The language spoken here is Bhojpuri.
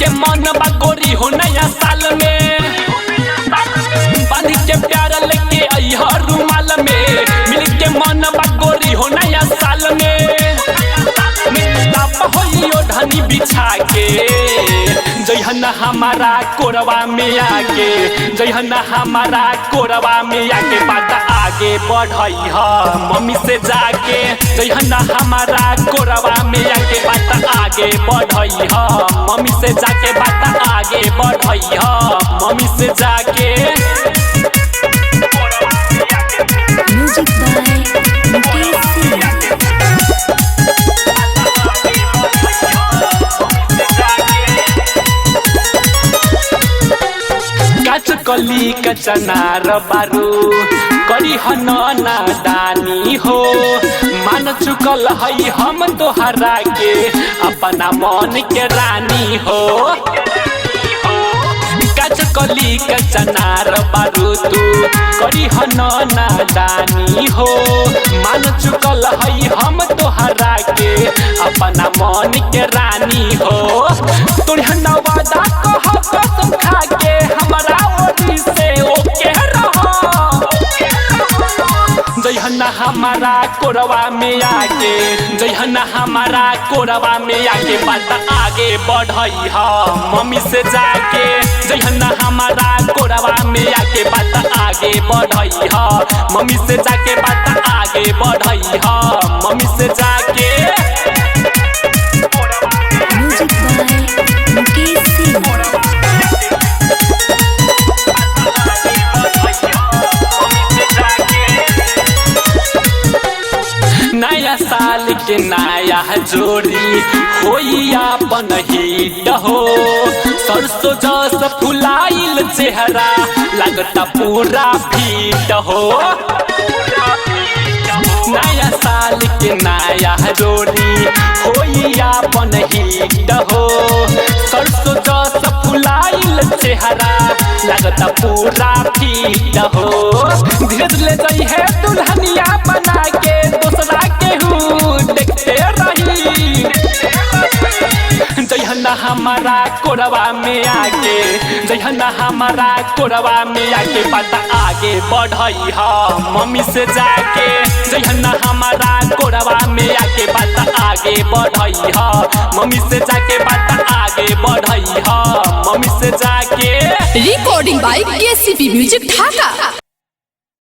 के मन बा गोरी हो नया साल में बांध के प्यार लेके अइहा रुमाल में मिल के मन बा गोरी हो नया साल में होइयो धनी बिछा के जइहन हमारा कोरवा में आके जइहन हमारा कोरवा में आके बात आगे बढ़इहा मम्मी से जाके जइहन हमारा कोरवा में आके बात आगे बढ़इहा मम्मी से जाके बात आगे बढ़इहा मम्मी से जाके म्यूजिक बाय मुकेश सिंह। कली कचनार बारू करी नादानी हो मान चुकल हई हम तोहरा के अपना मन के रानी हो कली कचनार बारू तू करी नादानी हो मान चुकल हई हम तोहरा के अपना मन के रानी हो तोहर नवादा कह कसम खा के हमारा ओरी से ओके रहो जइहन हमारा कोरवा में आके जइहन हमारा कोरवा में आके बात आगे बढ़इहा मम्मी से जाके जइहन हमारा कोरवा में आके बात आगे बढ़इहा मम्मी से जाके बात आगे बढ़इहा मम्मी से जाके म्यूजिक बाय मुकेश सिंह। नया साल के नया जोड़ी होई अपन हिट हो सरसों जस फुलाइल चेहरा लगता पूरा फिट हो नया साल के नया जोड़ी होई अपन हिट हो सरसों जस फुलाइल चेहरा लगता पूरा फिट हो धीरे धीरे जई है दुल्हनिया बना के दूसरा केहू देखते रही जइहन हमारा कोरवा में आके जइहन हमारा कोरवा में आके बात आगे बढ़इहा मम्मी से जाके जइहन हमारा कोरवा में आके बात आगे बढ़इहा मम्मी से जाके बात आगे बढ़इहा मम्मी से जाके recording by KCP music Dhaka.